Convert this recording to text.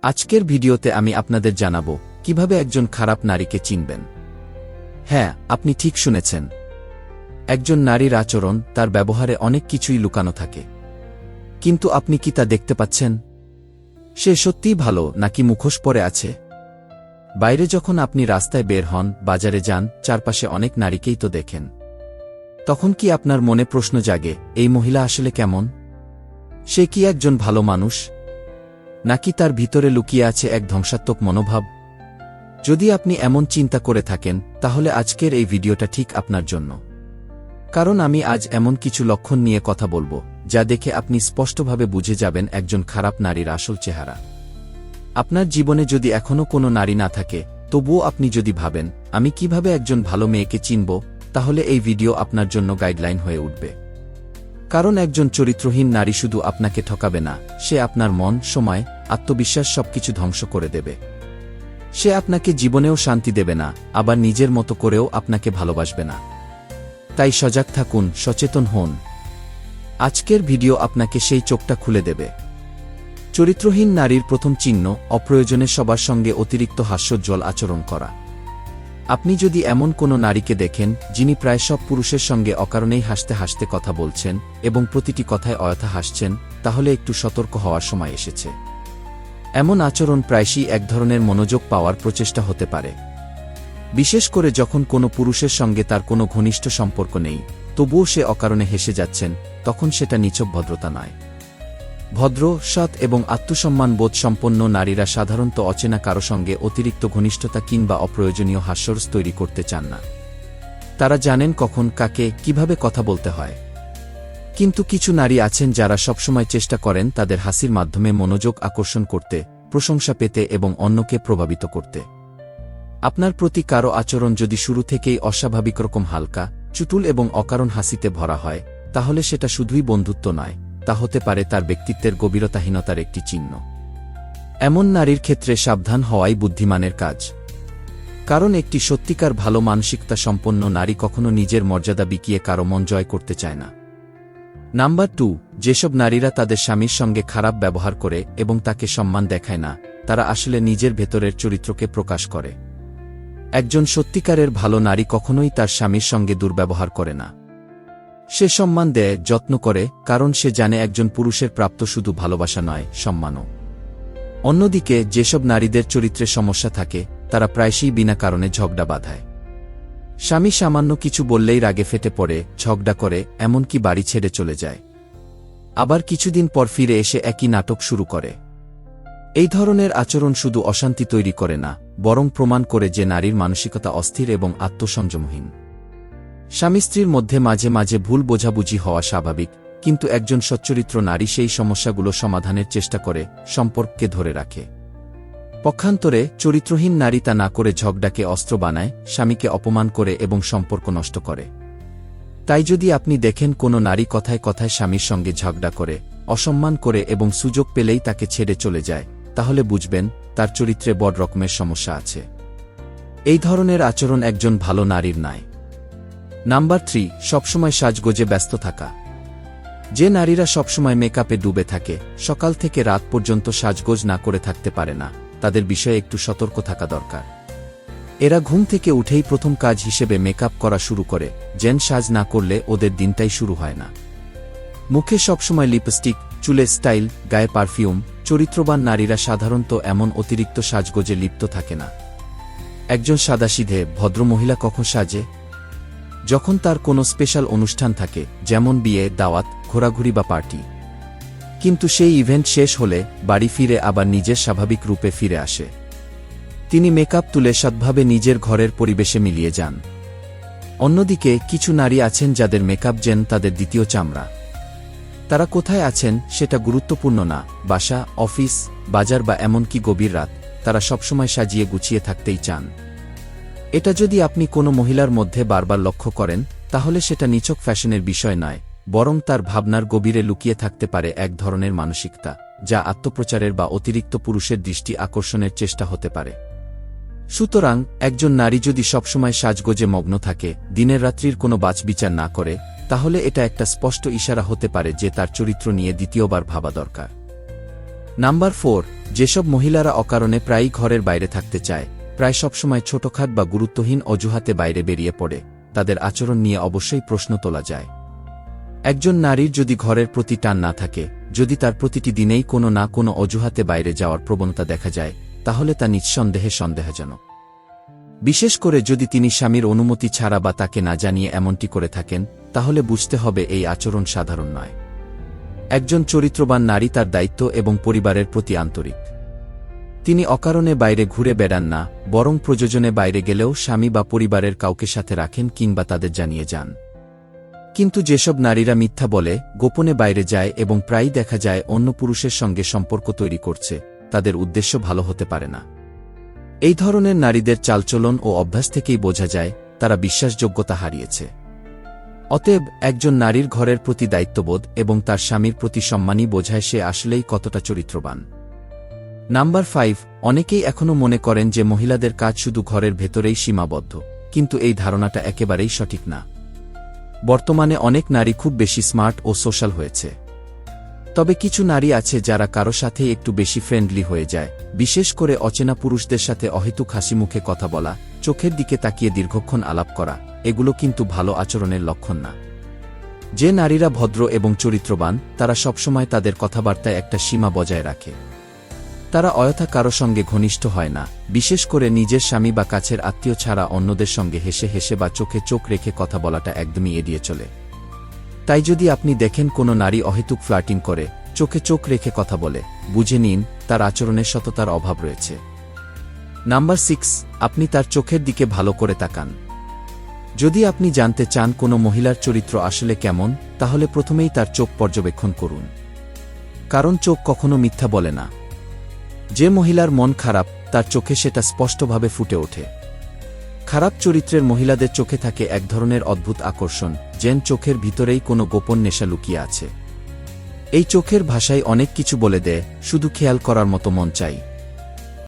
আজকের ভিডিওতে আমি আপনাদের জানাবো কিভাবে একজন খারাপ নারীকে চিনবেন। হ্যাঁ, আপনি ঠিক শুনেছেন। একজন নারীর আচরণ, তার ব্যবহারে অনেক কিছুই লুকানো থাকে। কিন্তু আপনি কি তা দেখতে পাচ্ছেন? সে সত্যিই ভালো নাকি মুখোশ পরে আছে? বাইরে যখন আপনি রাস্তায় বের হন, বাজারে যান, চারপাশে অনেক নারীকেই তো দেখেন। তখন কি আপনার মনে প্রশ্ন জাগে, এই মহিলা আসলে কেমন? সে কি একজন ভালো মানুষ, নাকি তার ভিতরে লুকিয়ে আছে এক ধ্বংসাত্মক মনোভাব? যদি আপনি এমন চিন্তা করে থাকেন, তাহলে আজকের এই ভিডিওটা ঠিক আপনার জন্য। কারণ আমি আজ এমন কিছু লক্ষণ নিয়ে কথা বলবো, যা দেখে আপনি স্পষ্টভাবে বুঝে যাবেন একজন খারাপ নারীর আসল চেহারা। আপনার জীবনে যদি এখনও কোনো নারী না থাকে, তবুও আপনি যদি ভাবেন, আমি কিভাবে একজন ভালো মেয়েকে চিনব, তাহলে এই ভিডিও আপনার জন্য গাইডলাইন হয়ে উঠবে। কারণ একজন চরিত্রহীন নারী শুধু আপনাকে ঠকাবে না, সে আপনার মন, সময়, আত্মবিশ্বাস সবকিছু ধ্বংস করে দেবে। সে আপনাকে জীবনেও শান্তি দেবে না, আবার নিজের মতো করেও আপনাকে ভালোবাসবে না। তাই সজাগ থাকুন, সচেতন হন। আজকের ভিডিও আপনাকে সেই চোখটা খুলে দেবে। চরিত্রহীন নারীর প্রথম চিহ্ন, অপ্রয়োজনে সবার সঙ্গে অতিরিক্ত হাস্যোজ্জ্বল আচরণ করা। আপনি যদি এমন কোনো নারীকে দেখেন, যিনি প্রায় সব পুরুষের সঙ্গে অকারণেই হাসতে হাসতে কথা বলছেন এবং প্রতিটি কথায় অযথা হাসছেন, তাহলে একটু সতর্ক হওয়ার সময় এসেছে। এমন আচরণ প্রায়শই এক ধরনের মনোযোগ পাওয়ার প্রচেষ্টা হতে পারে। বিশেষ করে যখন কোনো পুরুষের সঙ্গে তার কোনো ঘনিষ্ঠ সম্পর্ক নেই, তবুও সে অকারণে হেসে যাচ্ছেন, তখন সেটা নিছক ভদ্রতা নয়। ভদ্র, সৎ এবং আত্মসম্মান বোধ সম্পন্ন নারীরা সাধারণত অচেনা কারো সঙ্গে অতিরিক্ত ঘনিষ্ঠতা কিংবা অপ্রয়োজনীয় হাস্যরস তৈরি করতে চান না। তারা জানেন কখন, কাকে, কিভাবে কথা বলতে হয়। কিন্তু কিছু নারী আছেন যারা সবসময় চেষ্টা করেন তাদের হাসির মাধ্যমে মনোযোগ আকর্ষণ করতে, প্রশংসা পেতে এবং অন্যকে প্রভাবিত করতে। আপনার প্রতি কারো আচরণ যদি শুরু থেকেই অস্বাভাবিক রকম হালকা, চুটুল এবং অকারণ হাসিতে ভরা হয়, তাহলে সেটা শুধুই বন্ধুত্ব নয়, তা হতে পারে তার ব্যক্তিত্বের গভীরতাহীনতার একটি চিহ্ন। এমন নারীর ক্ষেত্রে সাবধান হওয়াই বুদ্ধিমানের কাজ। কারণ একটি সত্যিকার ভালো মানসিকতা সম্পন্ন নারী কখনো নিজের মর্যাদা বিকিয়ে কারো মন জয় করতে চায় না। নাম্বার 2, যেসব নারীরা তাদের স্বামীর সঙ্গে খারাপ ব্যবহার করে এবং তাকে সম্মান দেখায় না, তারা আসলে নিজের ভেতরের চরিত্রকে প্রকাশ করে। একজন সত্যিকারের ভালো নারী কখনোই তার স্বামীর সঙ্গে দুর্ব্যবহার করে না। সে সম্মান দেয়, যত্ন করে, কারণ সে জানে একজন পুরুষের প্রাপ্ত শুধু ভালোবাসা নয়, সম্মানও। অন্যদিকে যেসব নারীদের চরিত্রে সমস্যা থাকে, তারা প্রায়শই বিনা কারণে ঝগড়া বাঁধায়। স্বামী সামান্য কিছু বললেই রাগে ফেটে পড়ে, ঝগড়া করে, এমনকি বাড়ি ছেড়ে চলে যায়। আবার কিছুদিন পর ফিরে এসে একই নাটক শুরু করে। এই ধরনের আচরণ শুধু অশান্তি তৈরি করে না, বরং প্রমাণ করে যে নারীর মানসিকতা অস্থির এবং আত্মসংযমহীন। স্বামী স্ত্রীর মধ্যে মাঝে মাঝে ভুল বোঝাবুঝি হওয়া স্বাভাবিক, কিন্তু একজন সচ্চরিত্র নারী সেই সমস্যাগুলো সমাধানের চেষ্টা করে, সম্পর্ককে ধরে রাখে। পক্ষান্তরে চরিত্রহীন নারী তা না করে ঝগড়াকে অস্ত্র বানায়, স্বামীকে অপমান করে এবং সম্পর্ক নষ্ট করে। তাই যদি আপনি দেখেন কোনো নারী কথায় কথায় স্বামীর সঙ্গে ঝগড়া করে, অসম্মান করে এবং সুযোগ পেলেই তাকে ছেড়ে চলে যায়, তাহলে বুঝবেন তার চরিত্রে বড় রকমের সমস্যা আছে। এই ধরনের আচরণ একজন ভালো নারীর নয়। নাম্বার 3, সবসময় সাজগোজে ব্যস্ত থাকা। যে নারীরা সবসময় মেকআপে ডুবে থাকে, সকাল থেকে রাত পর্যন্ত সাজগোজ না করে থাকতে পারে না, তাদের বিষয়ে একটু সতর্ক থাকা দরকার। এরা ঘুম থেকে উঠেই প্রথম কাজ হিসেবে মেকআপ করা শুরু করে, যেন সাজ না করলে ওদের দিনটাই শুরু হয় না। মুখে সবসময় লিপস্টিক, চুলে স্টাইল, গায়ে পারফিউম। চরিত্রবান নারীরা সাধারণত এমন অতিরিক্ত সাজগোজে লিপ্ত থাকে না। একজন সাদাসিধে, ভদ্র মহিলা কখন সাজে? যখন তার কোনো স্পেশাল অনুষ্ঠান থাকে, যেমন বিয়ে, দাওয়াত, ঘোরাঘুরি বা পার্টি। কিন্তু সেই ইভেন্ট শেষ হলে বাড়ি ফিরে আবার নিজের স্বাভাবিক রূপে ফিরে আসে। তিনি মেকআপ তুলে সৎভাবে নিজের ঘরের পরিবেশে মিলিয়ে যান। অন্যদিকে কিছু নারী আছেন যাদের মেকআপ যেন তাদের দ্বিতীয় চামড়া। তারা কোথায় আছেন সেটা গুরুত্বপূর্ণ না, বাসা, অফিস, বাজার বা এমনকি গভীর রাত, তারা সবসময় সাজিয়ে গুছিয়ে থাকতেই চান। এটা যদি আপনি কোনো মহিলার মধ্যে বারবার লক্ষ্য করেন, তাহলে সেটা নিছক ফ্যাশনের বিষয় নয়, বরং তার ভাবনার গভীরে লুকিয়ে থাকতে পারে এক ধরনের মানসিকতা, যা আত্মপ্রচারের বা অতিরিক্ত পুরুষের দৃষ্টি আকর্ষণের চেষ্টা হতে পারে। সুতরাং একজন নারী যদি সবসময় সাজগোজে মগ্ন থাকে, দিনের রাত্রির কোনো বাছবিচার না করে, তাহলে এটা একটা স্পষ্ট ইশারা হতে পারে যে তার চরিত্র নিয়ে দ্বিতীয়বার ভাবা দরকার। নাম্বার 4, যেসব মহিলারা অকারণে প্রায়ই ঘরের বাইরে থাকতে চায়, প্রায় সবসময় ছোটখাট বা গুরুত্বহীন অজুহাতে বাইরে বেরিয়ে পড়ে, তাদের আচরণ নিয়ে অবশ্যই প্রশ্ন তোলা যায়। একজন নারীর যদি ঘরের প্রতি টান না থাকে, যদি তার প্রতিটি দিনেই কোনো না কোনো অজুহাতে বাইরে যাওয়ার প্রবণতা দেখা যায়, তাহলে তা নিঃসন্দেহে সন্দেহজনক। বিশেষ করে যদি তিনি স্বামীর অনুমতি ছাড়া বা তাকে না জানিয়ে এমনটি করে থাকেন, তাহলে বুঝতে হবে এই আচরণ সাধারণ নয়। একজন চরিত্রবান নারী তার দায়িত্ব এবং পরিবারের প্রতি আন্তরিক। তিনি অকারণে বাইরে ঘুরে বেড়ান না, বরং প্রয়োজনে বাইরে গেলেও স্বামী বা পরিবারের কাউকে সাথে রাখেন কিংবা তাদের জানিয়ে যান। কিন্তু যেসব নারীরা মিথ্যা বলে, গোপনে বাইরে যায় এবং প্রায়ই দেখা যায় অন্য পুরুষের সঙ্গে সম্পর্ক তৈরি করছে, তাদের উদ্দেশ্য ভালো হতে পারে না। এই ধরনের নারীদের চালচলন ও অভ্যাস থেকেই বোঝা যায় তারা বিশ্বাসযোগ্যতা হারিয়েছে। অতএব একজন নারীর ঘরের প্রতি দায়িত্ববোধ এবং তার স্বামীর প্রতি সম্মানই বোঝায় সে আসলেই কতটা চরিত্রবান। নাম্বার 5, অনেকেই এখনও মনে করেন যে মহিলাদের কাজ শুধু ঘরের ভেতরেই সীমাবদ্ধ, কিন্তু এই ধারণাটা একেবারেই সঠিক না। বর্তমানে অনেক নারী খুব বেশি স্মার্ট ও সোশ্যাল হয়েছে। তবে কিছু নারী আছে যারা কারো সাথেই একটু বেশি ফ্রেন্ডলি হয়ে যায়, বিশেষ করে অচেনা পুরুষদের সাথে অহেতুক হাসিমুখে কথা বলা, চোখের দিকে তাকিয়ে দীর্ঘক্ষণ আলাপ করা, এগুলো কিন্তু ভালো আচরণের লক্ষণ না। যে নারীরা ভদ্র এবং চরিত্রবান, তারা সবসময় তাদের কথাবার্তায় একটা সীমা বজায় রাখে। তারা অযথা কারো সঙ্গে ঘনিষ্ঠ হয় না, বিশেষ করে নিজের স্বামী বা কাছের আত্মীয় ছাড়া অন্যদের সঙ্গে হেসে হেসে বা চোখে চোখ রেখে কথা বলাটা একদমই এড়িয়ে চলে। তাই যদি আপনি দেখেন কোনো নারী অহেতুক ফ্লার্টিং করে, চোখে চোখ রেখে কথা বলে, বুঝে নিন তার আচরণের সততার অভাব রয়েছে। নাম্বার 6, আপনি তার চোখের দিকে ভালো করে তাকান। যদি আপনি জানতে চান কোনো মহিলার চরিত্র আসলে কেমন, তাহলে প্রথমেই তার চোখ পর্যবেক্ষণ করুন। কারণ চোখ কখনো মিথ্যা বলে না। যে মহিলার মন খারাপ, তার চোখে সেটা স্পষ্টভাবে ফুটে ওঠে। খারাপ চরিত্রের মহিলাদের চোখে থাকে এক ধরনের অদ্ভুত আকর্ষণ, যেন চোখের ভিতরেই কোনো গোপন নেশা লুকিয়ে আছে। এই চোখের ভাষায় অনেক কিছু বলে দেয়, শুধু খেয়াল করার মতো মন চাই।